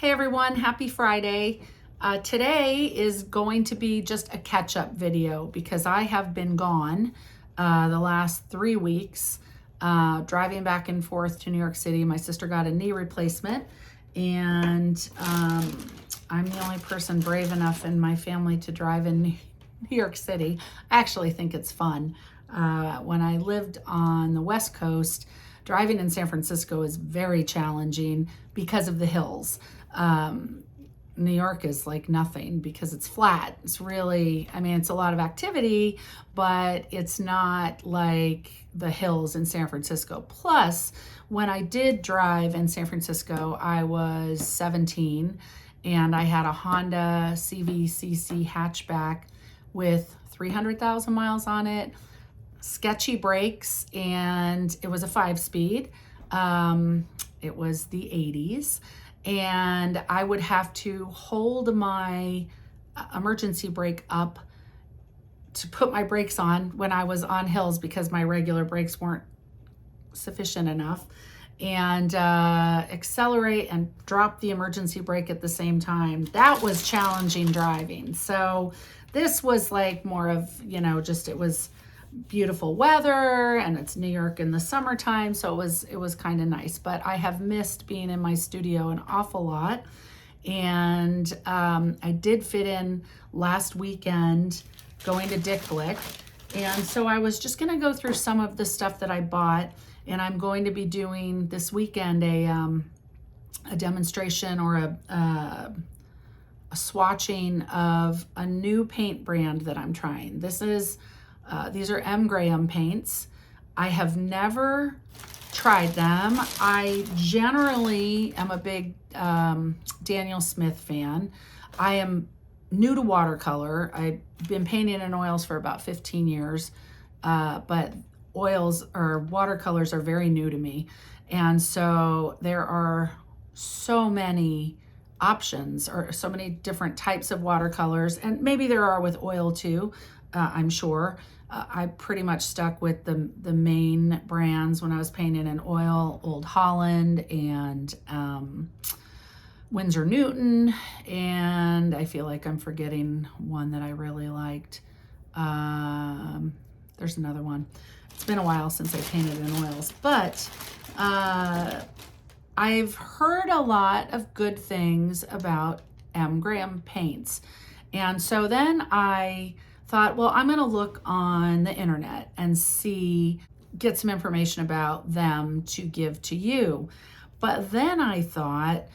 Hey everyone, happy Friday. Today is going to be just a catch-up video because I have been gone the last 3 weeks, driving back and forth to New York City. My sister got a knee replacement, and I'm the only person brave enough in my family to drive in New York City. I actually think it's fun. When I lived on the West Coast, driving in San Francisco is very challenging because of the hills. New York is like nothing because it's flat. It's really, I mean, it's a lot of activity, but it's not like the hills in San Francisco. Plus, when I did drive in San Francisco, I was 17 and I had a Honda CVCC hatchback with 300,000 miles on it, sketchy brakes, and it was a 5-speed. It was the 80s, and I would have to hold my emergency brake up to put my brakes on when I was on hills because my regular brakes weren't sufficient enough, and accelerate and drop the emergency brake at the same time. That was challenging driving. So this was like more of, just it was beautiful weather, and it's New York in the summertime, so it was kind of nice. But I have missed being in my studio an awful lot, and I did fit in last weekend going to Dick Blick, and so I was just going to go through some of the stuff that I bought, and I'm going to be doing this weekend a demonstration or a swatching of a new paint brand that I'm trying. These are M. Graham paints. I have never tried them. I generally am a big Daniel Smith fan. I am new to watercolor. I've been painting in oils for about 15 years, but oils or watercolors are very new to me. And so there are so many options or so many different types of watercolors, and maybe there are with oil too, I'm sure. I pretty much stuck with the main brands when I was painting in oil: Old Holland and Winsor Newton, and I feel like I'm forgetting one that I really liked. There's another one. It's been a while since I painted in oils, but I've heard a lot of good things about M. Graham paints. And so then I thought, well, I'm going to look on the internet and get some information about them to give to you. But then I thought,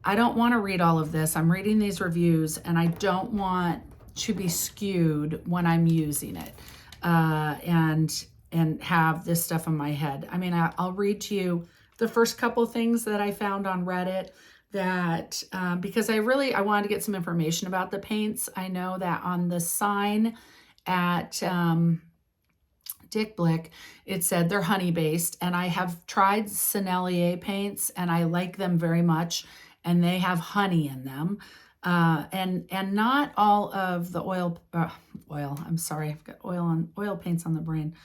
I don't want to read all of this. I'm reading these reviews, and I don't want to be skewed when I'm using it and have this stuff in my head. I mean, I'll read to you the first couple things that I found on Reddit that because I wanted to get some information about the paints. I know that on the sign at Dick Blick, it said they're honey based, and I have tried Sennelier paints and I like them very much, and they have honey in them. And not all of the I'm sorry, I've got oil paints on the brain.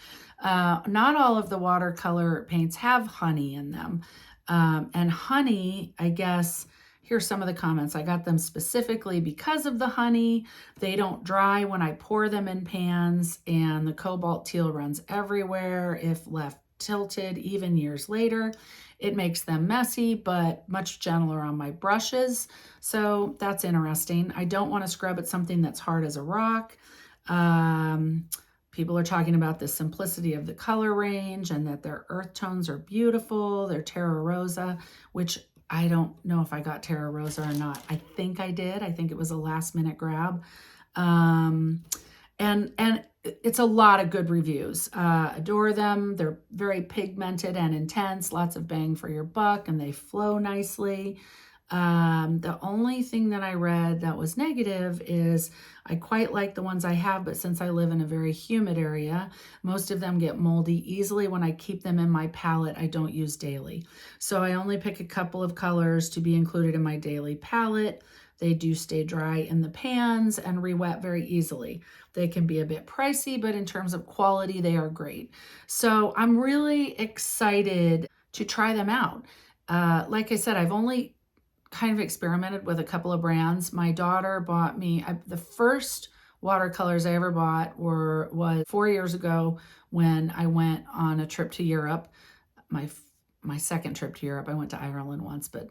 Not all of the watercolor paints have honey in them. And honey, I guess, here's some of the comments. I got them specifically because of the honey. They don't dry when I pour them in pans, and the cobalt teal runs everywhere if left tilted, even years later. It makes them messy, but much gentler on my brushes. So that's interesting. I don't want to scrub at something that's hard as a rock. People are talking about the simplicity of the color range and that their earth tones are beautiful. They're Terra Rosa, which I don't know if I got Terra Rosa or not. I think I did. I think it was a last minute grab. And it's a lot of good reviews. Adore them. They're very pigmented and intense, lots of bang for your buck, and they flow nicely. The only thing that I read that was negative is I quite like the ones I have, but since I live in a very humid area, most of them get moldy easily when I keep them in my palette I don't use daily. So I only pick a couple of colors to be included in my daily palette. They do stay dry in the pans and re-wet very easily. They can be a bit pricey, but in terms of quality, they are great. So I'm really excited to try them out. Like I said, I've only kind of experimented with a couple of brands. My daughter bought me, the first watercolors I ever bought was 4 years ago when I went on a trip to Europe. My second trip to Europe. I went to Ireland once, but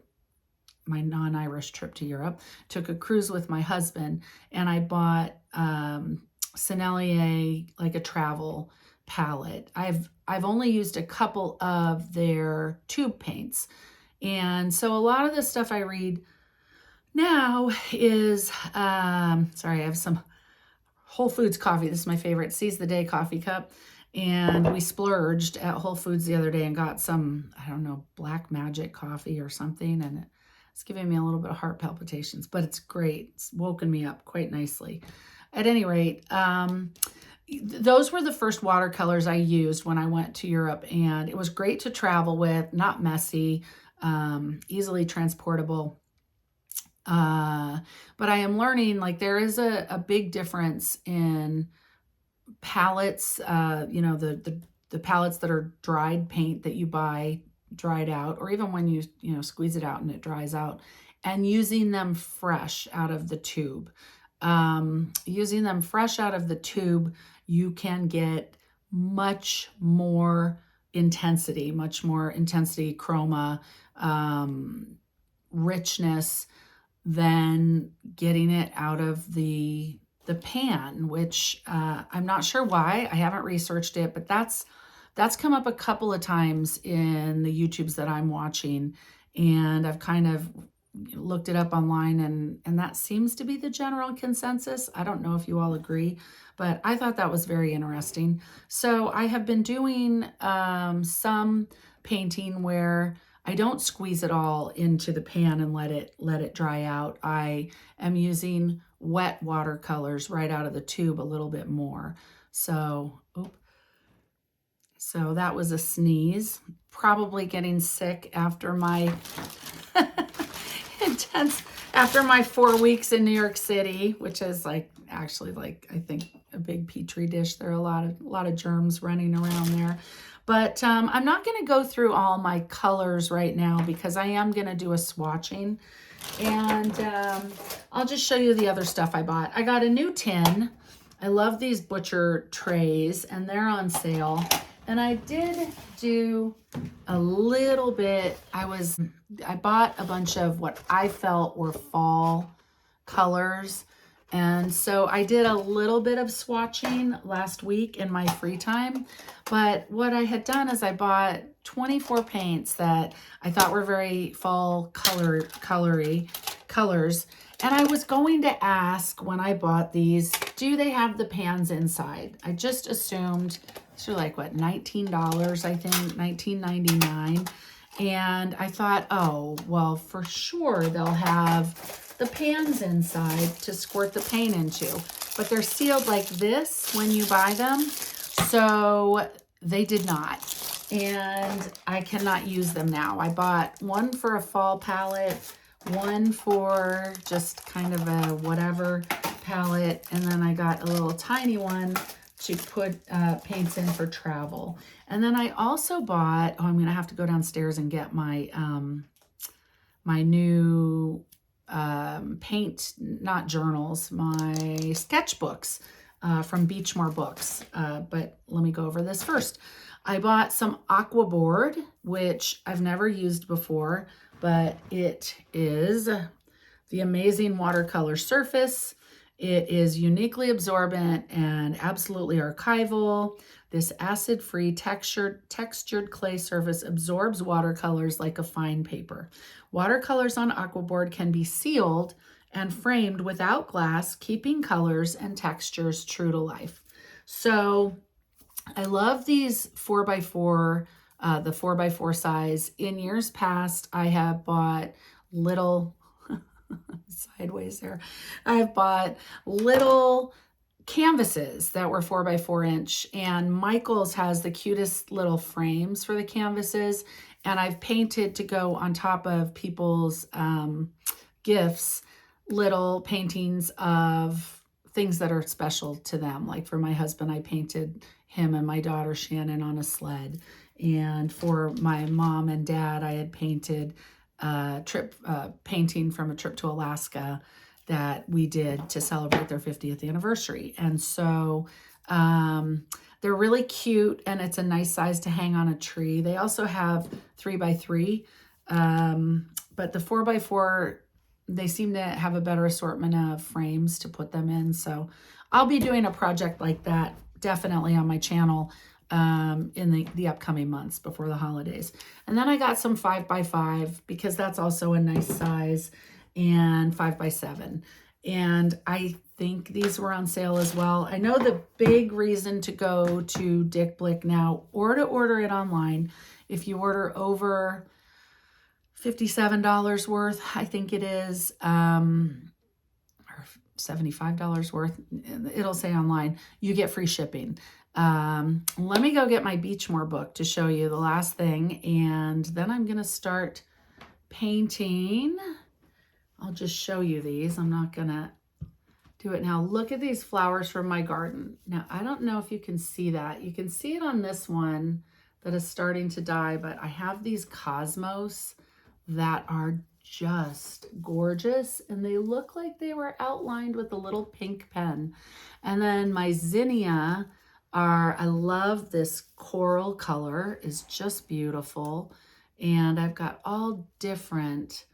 my non-Irish trip to Europe, took a cruise with my husband, and I bought Sennelier, like a travel palette. I've only used a couple of their tube paints. And so a lot of the stuff I read now is, sorry, I have some Whole Foods coffee. This is my favorite, Seize the Day coffee cup. And we splurged at Whole Foods the other day and got some, I don't know, Black Magic coffee or something. And it's giving me a little bit of heart palpitations, but it's great. It's woken me up quite nicely. At any rate, those were the first watercolors I used when I went to Europe, and it was great to travel with, not messy, easily transportable. But I am learning, like, there is a big difference in palettes, the palettes that are dried paint that you buy dried out, or even when you squeeze it out and it dries out, and using them fresh out of the tube. Using them fresh out of the tube, you can get much more intensity, chroma, richness than getting it out of the pan, which I'm not sure why. I haven't researched it, but that's come up a couple of times in the YouTubes that I'm watching, and I've kind of looked it up online, and that seems to be the general consensus. I don't know if you all agree, but I thought that was very interesting. So I have been doing some painting where I don't squeeze it all into the pan and let it dry out. I am using wet watercolors right out of the tube a little bit more. So, so that was a sneeze. Probably getting sick after my after my 4 weeks in New York City, which is actually I think a big petri dish. There are a lot of germs running around there. But I'm not going to go through all my colors right now because I am going to do a swatching. And I'll just show you the other stuff I bought. I got a new tin. I love these butcher trays, and they're on sale. And I did do a little bit. I bought a bunch of what I felt were fall colors. And so I did a little bit of swatching last week in my free time. But what I had done is I bought 24 paints that I thought were very fall colors. And I was going to ask when I bought these, do they have the pans inside? I just assumed, so like what, $19, I think, $19.99. And I thought, oh, well, for sure they'll have the pans inside to squirt the paint into, but they're sealed like this when you buy them. So they did not, and I cannot use them now. I bought one for a fall palette, one for just kind of a whatever palette, and then I got a little tiny one to put paints in for travel. And then I also bought, I'm gonna have to go downstairs and get my my new paint, not journals, my sketchbooks from Beachmore Books. But let me go over this first. I bought some Aqua Board, which I've never used before, but it is the amazing watercolor surface. It is uniquely absorbent and absolutely archival. This acid-free textured clay surface absorbs watercolors like a fine paper. Watercolors on Aqua Board can be sealed and framed without glass, keeping colors and textures true to life. So I love these 4x4, the 4x4 size. In years past, I have bought little, sideways there, I've bought little canvases that were 4x4 inch, and Michaels has the cutest little frames for the canvases, and I've painted to go on top of people's gifts, little paintings of things that are special to them. Like for my husband, I painted him and my daughter Shannon on a sled, and for my mom and dad, I had painted trip painting from a trip to Alaska that we did to celebrate their 50th anniversary. And so they're really cute, and it's a nice size to hang on a tree. They also have 3x3, but the 4x4, they seem to have a better assortment of frames to put them in. So I'll be doing a project like that definitely on my channel in the upcoming months before the holidays. And then I got some 5x5 because that's also a nice size, and 5x7. And I think these were on sale as well. I know the big reason to go to Dick Blick now, or to order it online, if you order over $57 worth, I think it is, or $75 worth, it'll say online, you get free shipping. Let me go get my Beachmore book to show you the last thing, and then I'm gonna start painting. I'll just show you these. I'm not gonna do it now. Look at these flowers from my garden. Now, I don't know if you can see that. You can see it on this one that is starting to die, but I have these cosmos that are just gorgeous, and they look like they were outlined with a little pink pen. And then my zinnia are, I love this coral color, is just beautiful. And I've got all different,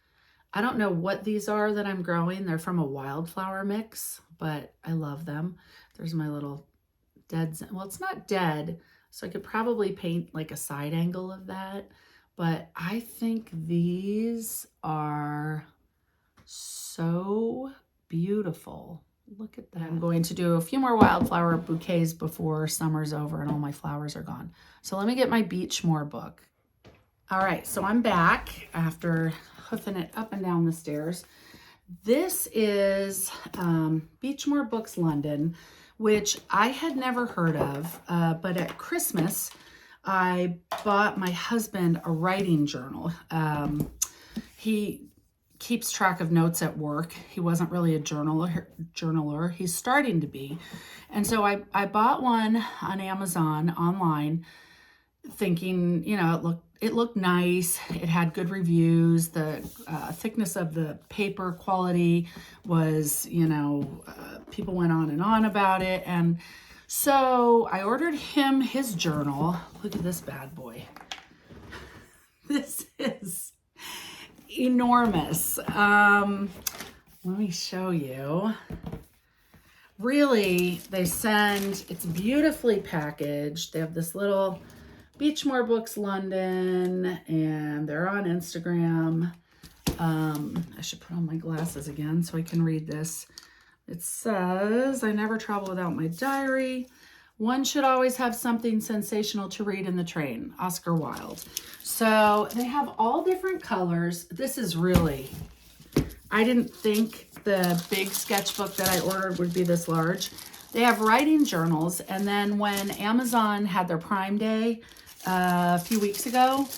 I don't know what these are that I'm growing. They're from a wildflower mix, but I love them. There's my little dead, well, it's not dead, so I could probably paint like a side angle of that. But I think these are so beautiful. Look at that. I'm going to do a few more wildflower bouquets before summer's over and all my flowers are gone. So let me get my Beachmore book. All right, so I'm back after hoofing it up and down the stairs. This is Beachmore Books London, which I had never heard of, but at Christmas, I bought my husband a writing journal. He keeps track of notes at work. He wasn't really a journaler. He's starting to be. And so I bought one on Amazon online, thinking, you know, it looked nice. It had good reviews. The thickness of the paper quality was, you know, people went on and on about it. And so I ordered him his journal. Look at this bad boy. This is enormous. Let me show you. Really, it's beautifully packaged. They have this little Beachmore Books London, and they're on Instagram. I should put on my glasses again so I can read this. It says, I never travel without my diary. One should always have something sensational to read in the train. Oscar Wilde. So they have all different colors. This is really, I didn't think the big sketchbook that I ordered would be this large. They have writing journals, and then when Amazon had their Prime Day a few weeks ago,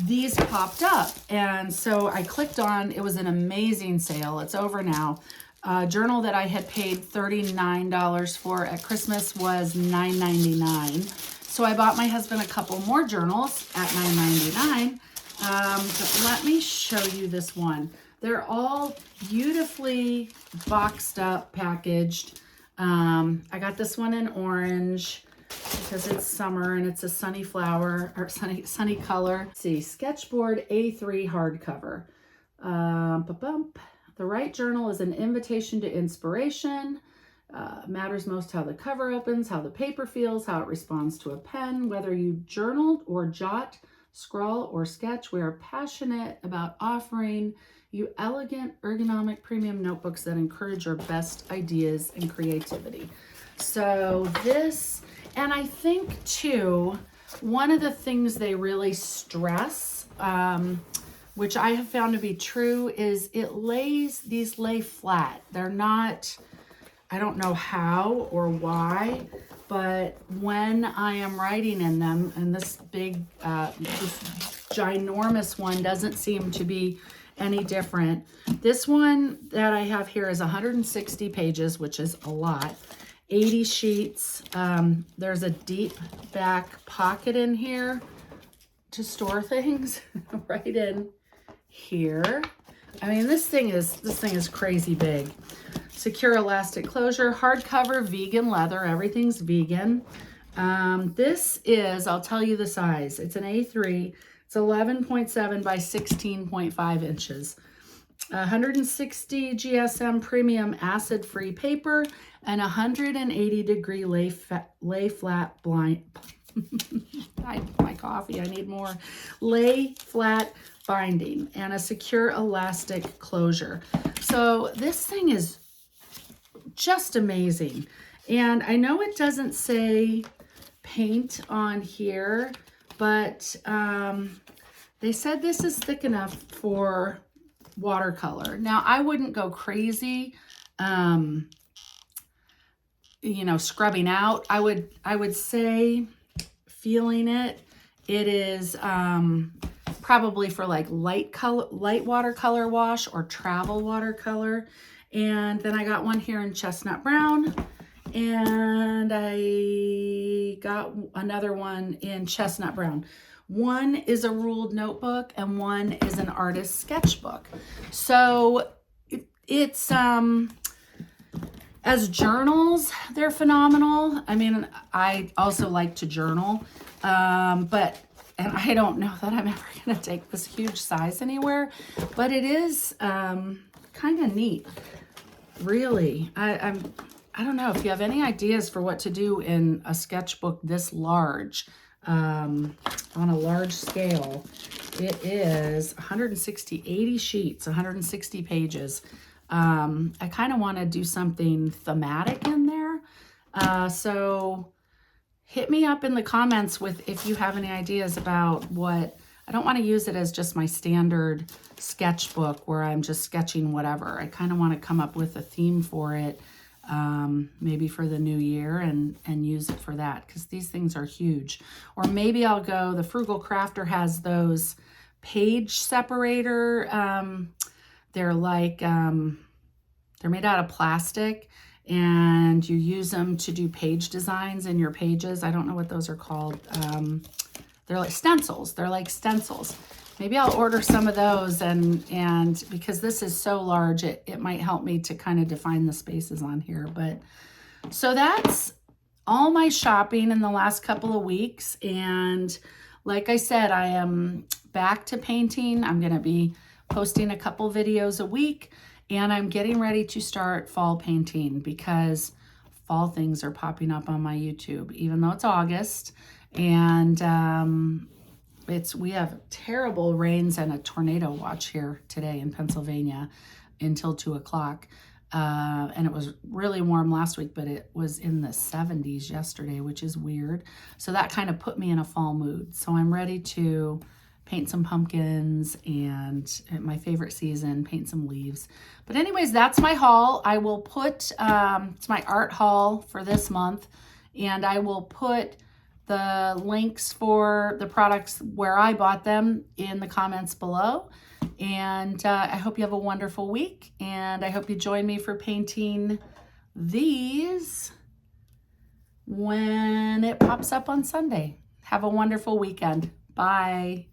these popped up. And so I clicked on, it was an amazing sale. It's over now. A journal that I had paid $39 for at Christmas was $9.99. So I bought my husband a couple more journals at $9.99. But let me show you this one. They're all beautifully boxed up, packaged. I got this one in orange because it's summer and it's a sunny flower, or sunny color. Let's see, Sketchboard A3 hardcover. The Write Journal is an invitation to inspiration. Matters most how the cover opens, how the paper feels, how it responds to a pen. Whether you journaled or jot, scrawl, or sketch, we are passionate about offering you elegant, ergonomic, premium notebooks that encourage your best ideas and creativity. So this, and I think too, one of the things they really stress, which I have found to be true, is these lay flat. They're not, I don't know how or why, but when I am writing in them, and this big, this ginormous one doesn't seem to be any different. This one that I have here is 160 pages, which is a lot. 80 sheets. There's a deep back pocket in here to store things right in here. I mean, this thing is crazy big. Secure elastic closure, hardcover, vegan leather. Everything's vegan. This is, I'll tell you the size. It's an A3. It's 11.7 by 16.5 inches. 160 GSM premium acid-free paper and 180-degree lay flat blind. My coffee, I need more. Lay flat binding and a secure elastic closure. So this thing is just amazing. And I know it doesn't say paint on here, but they said this is thick enough for watercolor. Now, I wouldn't go crazy, you know, scrubbing out. I would say, feeling it, it is probably for like light watercolor wash or travel watercolor. And then I got one here in chestnut brown, and I got another one in chestnut brown. One is a ruled notebook and one is an artist sketchbook. So it's as journals, they're phenomenal. I mean, I also like to journal, and I don't know that I'm ever gonna take this huge size anywhere, but it is kind of neat, really. I don't know if you have any ideas for what to do in a sketchbook this large, on a large scale. It is 80 sheets, 160 pages. I kind of want to do something thematic in there. So hit me up in the comments with if you have any ideas about what. I don't want to use it as just my standard sketchbook where I'm just sketching whatever. I kind of want to come up with a theme for it, maybe for the new year, and use it for that, because these things are huge. Or maybe I'll go, the Frugal Crafter has those page separator. They're like, they're made out of plastic, and you use them to do page designs in your pages. I don't know what those are called. They're like stencils. They're like stencils. Maybe I'll order some of those, and because this is so large, it might help me to kind of define the spaces on here. But so that's all my shopping in the last couple of weeks. And like I said, I am back to painting. I'm going to be posting a couple videos a week, and I'm getting ready to start fall painting because fall things are popping up on my YouTube, even though it's August. And we have terrible rains and a tornado watch here today in Pennsylvania until 2 o'clock. And it was really warm last week, but it was in the 70s yesterday, which is weird. So that kind of put me in a fall mood. So I'm ready to paint some pumpkins, and my favorite season, paint some leaves. But anyways, that's my haul. I will put, it's my art haul for this month, and I will put the links for the products where I bought them in the comments below. And I hope you have a wonderful week, and I hope you join me for painting these when it pops up on Sunday. Have a wonderful weekend. Bye.